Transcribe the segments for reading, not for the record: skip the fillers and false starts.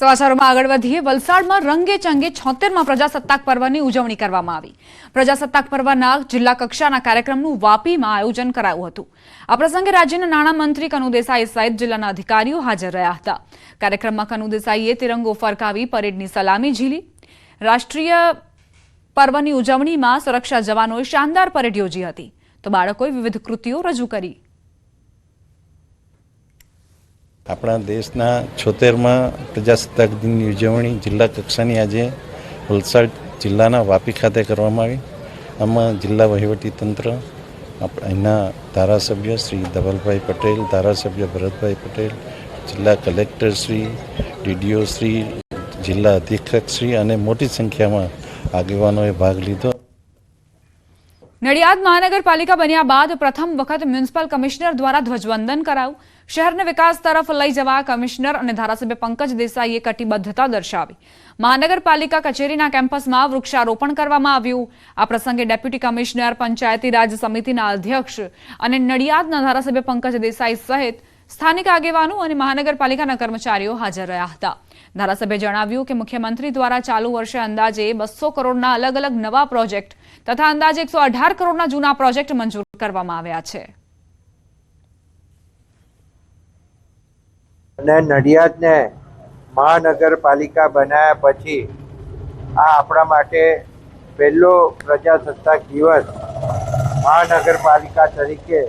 સમાચારોમાં આગળ વધીએ. વલસાડમાં રંગે ચંગે 76માં પ્રજાસત્તાક પર્વની ઉજવણી કરવામાં આવી. પ્રજાસત્તાક પર્વના જિલ્લા કક્ષાના કાર્યક્રમનું વાપીમાં આયોજન કરાયું હતું. આ પ્રસંગે રાજ્યના નાણામંત્રી કનુ દેસાઈ સહિત જિલ્લાના અધિકારીઓ હાજર રહ્યા હતા. કાર્યક્રમમાં કનુ દેસાઈએ તિરંગો ફરકાવી પરેડની સલામી ઝીલી. રાષ્ટ્રીય પર્વની ઉજવણીમાં સુરક્ષા જવાનોએ શાનદાર પરેડ યોજી હતી, તો બાળકોએ વિવિધ કૃતિઓ રજૂ કરી. આપણા દેશના 76માં પ્રજાસત્તાક દિનની ઉજવણી જિલ્લા કક્ષાની આજે વલસાડ જિલ્લાના વાપી ખાતે કરવામાં આવી. આમાં જિલ્લા વહીવટીતંત્ર, અહીંના ધારાસભ્ય શ્રી ધવલભાઈ પટેલ, ધારાસભ્ય ભરતભાઈ પટેલ, જિલ્લા કલેક્ટર શ્રી, ડીડીઓ શ્રી, જિલ્લા અધિક્ષક શ્રી અને મોટી સંખ્યામાં આગેવાનોએ ભાગ લીધો. નડિયાદ મહાનગરપાલિકા બન્યા બાદ પ્રથમ વખત મ્યુનિસિપલ કમિશનર દ્વારા ધ્વજવંદન કરાયું. શહેરને વિકાસ તરફ લઈ જવા કમિશનર અને ધારાસભ્ય પંકજ દેસાઈએ કટિબદ્ધતા દર્શાવી. મહાનગરપાલિકા કચેરીના કેમ્પસમાં વૃક્ષારોપણ કરવામાં આવ્યું. આ પ્રસંગે ડેપ્યુટી કમિશનર, પંચાયતી રાજ સમિતિના અધ્યક્ષ અને નડિયાદના ધારાસભ્ય પંકજ દેસાઈ સહિત સ્થાનિક આગેવાનો અને મહાનગરપાલિકાના કર્મચારીઓ હાજર રહ્યા હતા. ધારાસભ્યે જણાવ્યું કે મુખ્યમંત્રી દ્વારા ચાલુ વર્ષે અંદાજે 200 કરોડના અલગ અલગ નવા પ્રોજેક્ટ તથા અંદાજે 118 કરોડના જૂના પ્રોજેક્ટ મંજૂર કરવામાં આવ્યા છે. અને નડિયાદને મહાનગરપાલિકા બનાવ્યા પછી આ આપણા માટે પહેલો પ્રજાસત્તાક દિવસ મહાનગરપાલિકા તરીકે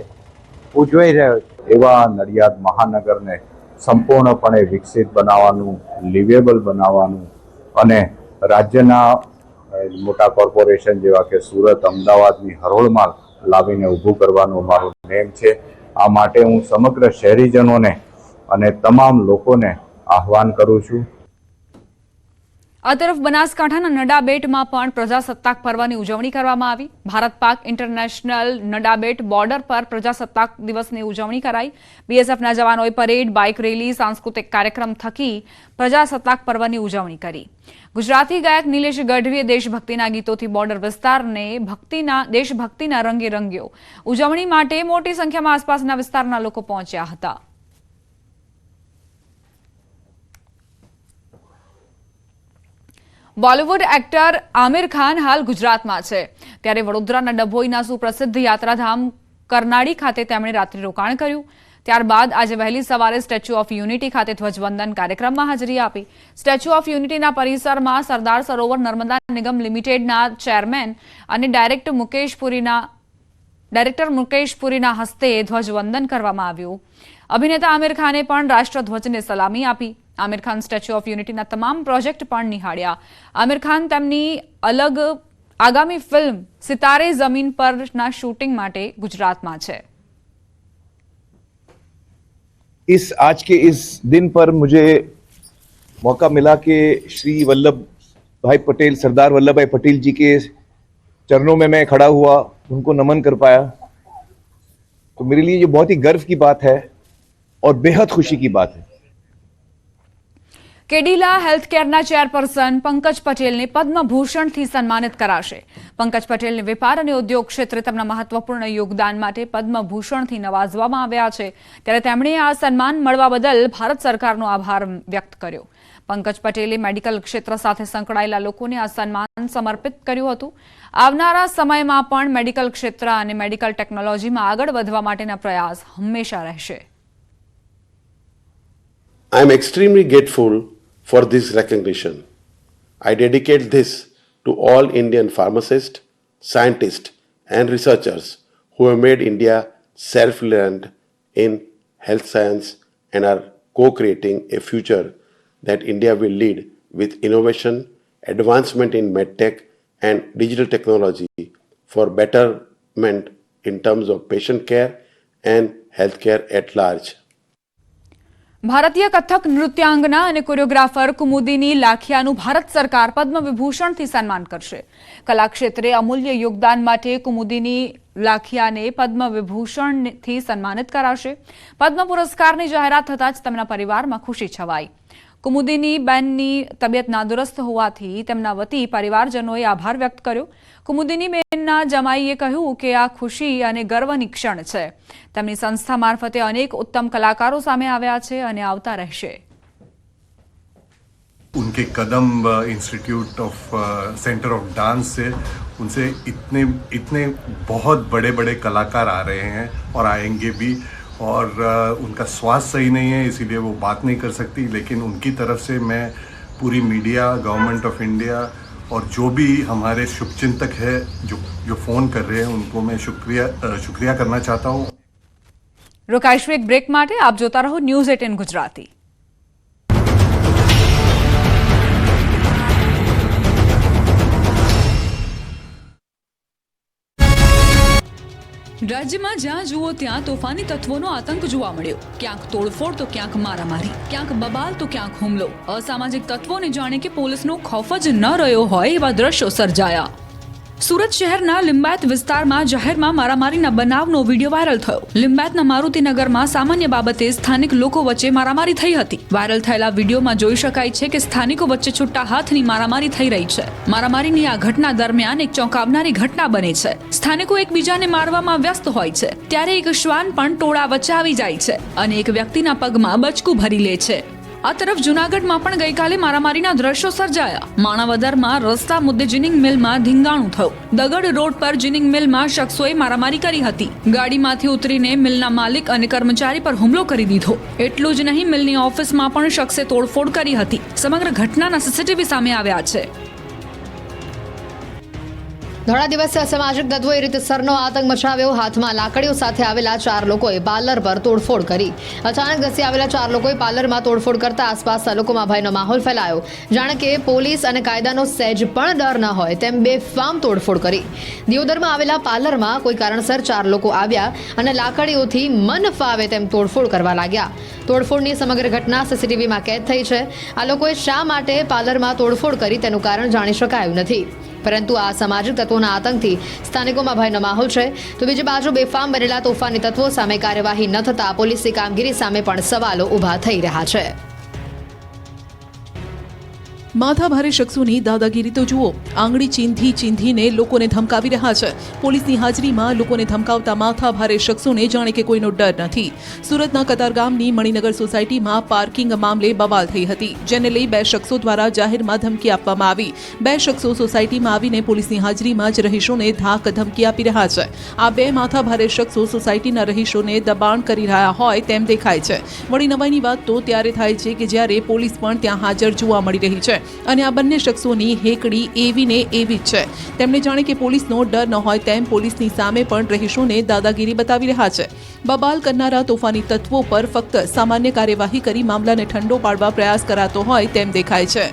ઉજવાઈ રહ્યો છે. એવા નડિયાદ મહાનગરને સંપૂર્ણપણે વિકસિત બનાવવાનું, લિવેબલ બનાવવાનું અને રાજ્યના મોટા કોર્પોરેશન જેવા કે સુરત, અમદાવાદની હરોળમાં લાવીને ઊભું કરવાનું મારું નેમ છે. આ માટે હું સમગ્ર શહેરીજનોને અને તમામ લોકોને આહવાન કરું છું. આ તરફ બનાસકાંઠાના નડાબેટમાં પણ પ્રજાસત્તાક પર્વની ઉજવણી કરવામાં આવી. ભારત પાક ઇન્ટરનેશનલ નડાબેટ બોર્ડર પર પ્રજાસત્તાક દિવસની ઉજવણી કરાઈ. બીએસએફના જવાનોએ પરેડ, બાઇક રેલી, સાંસ્કૃતિક કાર્યક્રમ થકી પ્રજાસત્તાક પર્વની ઉજવણી કરી. ગુજરાતી ગાયક નિલેશ ગઢવીએ દેશભક્તિના ગીતોથી બોર્ડર વિસ્તારને દેશભક્તિના રંગે રંગ્યો. ઉજવણી માટે મોટી સંખ્યામાં આસપાસના વિસ્તારના લોકો પહોંચ્યા હતા. બોલિવૂડ એક્ટર આમિર ખાન હાલ ગુજરાતમાં છે, ત્યારે વડોદરાના ડભોઈના સુપ્રસિદ્ધ યાત્રાધામ કરનાળી ખાતે તેમણે રાત્રિ રોકાણ કર્યું. ત્યારબાદ આજે વહેલી સવારે સ્ટેચ્યુ ઓફ યુનિટી ખાતે ધ્વજવંદન કાર્યક્રમમાં હાજરી આપી. સ્ટેચ્યુ ઓફ યુનિટીના પરિસરમાં સરદાર સરોવર નર્મદા નિગમ લિમિટેડના ચેરમેન અને ડાયરેક્ટર મુકેશ પુરીના હસ્તે ધ્વજવંદન કરવામાં આવ્યું. અભિનેતા આમિર ખાને પણ રાષ્ટ્રધ્વજને સલામી આપી. આમિર ખાન સ્ટેચ્યુ ઓફ યુનિટીના તમામ પ્રોજેક્ટ પણ નિહાળ્યા. આમિર ખાન તેમની આગામી ફિલ્મ સિતારે જમીન પરના શૂટિંગ માટે ગુજરાતમાં છે. आज के इस दिन पर मुझे मौका मिला कि श्री वल्लभ भाई पटेल, सरदार वल्लभ भाई पटेल जी के चरणों में मैं खड़ा हुआ, उनको नमन कर पाया, तो मेरे लिए ये बहुत ही गर्व की बात है और बेहद खुशी की बात है. કેડિલા હેલ્થકેરના ચેરપર્સન પંકજ પટેલને પદ્મભૂષણથી સન્માનિત કરાશે. પંકજ પટેલને વેપાર અને ઉદ્યોગ ક્ષેત્રે તેમના મહત્વપૂર્ણ યોગદાન માટે પદ્મભૂષણથી નવાજવામાં આવ્યા છે, ત્યારે તેમણે આ સન્માન મળવા બદલ ભારત સરકારનો આભાર વ્યક્ત કર્યો. પંકજ પટેલે મેડિકલ ક્ષેત્ર સાથે સંકળાયેલા લોકોને આ સન્માન સમર્પિત કર્યું હતું. આવનારા સમયમાં પણ મેડિકલ ક્ષેત્ર અને મેડિકલ ટેકનોલોજીમાં આગળ વધવા માટેના પ્રયાસ હંમેશા રહેશે. I am extremely grateful for this recognition. I dedicate this to all Indian pharmacists, scientists and researchers who have made India self-reliant in health science and are co-creating a future that India will lead with innovation, advancement in medtech and digital technology for betterment in terms of patient care and healthcare at large. ભારતીય કથક નૃત્યાંગના અને choreographer Kumudini લાખિયાનું Bharat સરકાર પદ્મ વિભૂષણથી સન્માન કરશે. કલા ક્ષેત્રે અમૂલ્ય યોગદાન માટે કુમુદિની લાખિયાને પદ્મ વિભૂષણથી સન્માનિત કરાશે. પદ્મ પુરસ્કારની જાહેરાત થતાં જ તેમના પરિવારમાં ખુશી છવાઈ. કુમુદિની બેનની તબિયત નાદુરસ્ત હોવાથી તેમના વતી પરિવારજનોએ આભાર વ્યક્ત કર્યો. કુમુદિની બેનના જમાઈએ કહ્યું કે આ ખુશી અને ગર્વની ક્ષણ છે. તેમની સંસ્થા મારફતે અનેક ઉત્તમ કલાકારો સામે આવ્યા છે અને આવતા રહેશે. उनके Kadam institute of center of dance से उनसे इतने बहुत बड़े बड़े कलाकार आ रहे हैं और आएंगे भी, और उनका स्वास्थ्य सही नहीं है इसीलिए वो बात नहीं कर सकती, लेकिन उनकी तरफ से मैं पूरी मीडिया, गवर्नमेंट ऑफ इंडिया और जो भी हमारे शुभचिंतक है जो फ़ोन कर रहे हैं उनको मैं शुक्रिया करना चाहता हूँ। રોકાઈશું એક બ્રેક માટે. આપ જોતા રહો ન્યૂઝ 18 ગુજરાતી. રાજ્યમાં જ્યાં જુઓ ત્યાં તોફાની તત્વોનો આતંક જોવા મળ્યો. ક્યાંક તોડફોડ તો ક્યાંક મારામારી, ક્યાંક બબાલ તો ક્યાંક હુમલો. અસામાજિક તત્વોને જાણે કે પોલીસનો ખૌફ જ ન રહ્યો હોય એવા દ્રશ્યો સર્જાયા. સુરત શહેરના લિંબાયત વિસ્તારમાં જાહેરમાં મારામારીના બનાવનો વિડીયો વાયરલ થયો. લિંબાયતના મારુતિનગરમાં સામાન્ય બાબતે સ્થાનિક લોકો વચ્ચે મારામારી થઈ હતી. વાયરલ થયેલા વિડીયોમાં જોઈ શકાય છે કે સ્થાનિકો વચ્ચે છૂટા હાથની મારામારી થઈ રહી છે. મારામારીની આ ઘટના દરમિયાન એક ચોંકાવનારી ઘટના બને છે. સ્થાનિકો એકબીજાને મારવામાં વ્યસ્ત હોય છે ત્યારે એક શ્વાન પણ ટોળા વચ્ચે આવી જાય છે અને એક વ્યક્તિના પગમાં બચકું ભરી લે છે. આ તરફ જૂનાગઢમાં પણ ગઈકાલે મારામારીના દ્રશ્યો સર્જાયા. માણાવદરમાં રસ્તા મુદ્દે જીનિંગ મિલમાં ધીંગાણું થયું. દગડ રોડ પર જીનિંગ મિલમાં શખ્સોએ મારામારી કરી હતી. ગાડીમાંથી ઉતરીને મિલના માલિક અને કર્મચારી પર હુમલો કરી દીધો. એટલું જ નહીં, મિલની ઓફિસમાં પણ શખ્સે તોડફોડ કરી હતી. સમગ્ર ઘટનાના સીસીટીવી સામે આવ્યા છે. ધોળા દિવસે અસામાજિક તત્વોએ રીતસરનો આતંક મચાવ્યો. હાથમાં લાકડીઓ સાથે આવેલા 4 લોકોએ પાર્લર પર તોડફોડ કરી. અચાનક ધસી આવેલા 4 લોકોએ પાર્લરમાં તોડફોડ કરતા આસપાસના લોકોમાં ભયનો માહોલ ફેલાયો. જાણે કે પોલીસ અને કાયદાનો સહેજ પણ ડર ન હોય તેમ બેફામ તોડફોડ કરી. દિયોદરમાં આવેલા પાર્લરમાં કોઈ કારણસર 4 લોકો આવ્યા અને લાકડીઓથી મન ફાવે તેમ તોડફોડ કરવા લાગ્યા. તોડફોડની સમગ્ર ઘટના સીસીટીવીમાં કેદ થઈ છે. આ લોકોએ શા માટે પાર્લરમાં તોડફોડ કરી તેનું કારણ જાણી શકાયું નથી, પરંતુ આ સામાજિક તત્વોના આતંકથી સ્થાનિકોમાં ભયનો માહોલ છે. તો બીજી બાજુ બેફામ બનેલા તોફાની તત્વો સામે કાર્યવાહી ન થતા પોલીસની કામગીરી સામે પણ સવાલો ઊભા થઈ રહ્યા છે. માથાભારે શખ્સોની દાદાગીરી તો જુઓ. આંગળી ચીંધીને લોકોને ધમકાવી રહ્યા છે. પોલીસની હાજરીમાં લોકોને ધમકાવતા માથાભારે શખ્સોને જાણે કે કોઈનો ડર નથી. સુરતના કતારગામની મણિનગર સોસાયટીમાં પાર્કિંગ મામલે બવાલ થઈ હતી, જેને લઈ 2 શખ્સો દ્વારા જાહેરમાં ધમકી આપવામાં આવી. 2 શખ્સો સોસાયટીમાં આવીને પોલીસની હાજરીમાં જ રહીશોને ધાક ધમકી આપી રહ્યા છે. આ 2 માથાભારે શખ્સો સોસાયટીના રહીશોને દબાણ કરી રહ્યા હોય તેમ દેખાય છે. વળી નવાઈની વાત તો ત્યારે થાય છે કે જ્યારે પોલીસ પણ ત્યાં હાજર જોવા મળી રહી છે અને આ બંને શખ્સોની હેકડી એવી ને એવી જ છે. તેમણે જાણે કે પોલીસનો ડર ન હોય તેમ પોલીસની સામે પણ રહીશોને દાદાગીરી બતાવી રહ્યા છે. બબાલ કરનારા તોફાની તત્વો પર ફક્ત સામાન્ય કાર્યવાહી કરી મામલાને ઠંડો પાડવા પ્રયાસ કરાતો હોય તેમ દેખાય છે.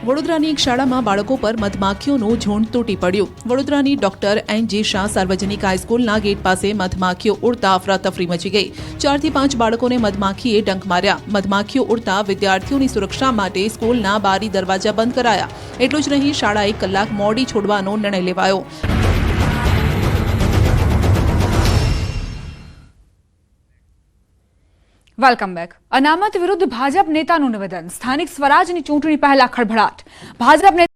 વડોદરાની એક શાળામાં બાળકો પર મધમાખીઓનું ઝુંડ તૂટી પડ્યું. વડોદરાની ડોક્ટર એન.જે. શાહ સાર્વજનિક હાઈસ્કૂલના ગેટ પાસે મધમાખીઓ ઉડતા અફરાતફરી મચી ગઈ. 4 થી 5 બાળકોને મધમાખીએ ડંખ માર્યા. મધમાખીઓ ઉડતા વિદ્યાર્થીઓની સુરક્ષા માટે સ્કૂલના બારી દરવાજા બંધ કરાયા. એટલું જ નહીં, શાળા 1 કલાક મોડી છોડવાનો નિર્ણય લેવાયો. Welcome back. અનામત વિરુદ્ધ ભાજપ નેતાનું નિવેદન. સ્થાનિક સ્વરાજની ચૂંટણી પહેલા ખળભળાટ. ભાજપ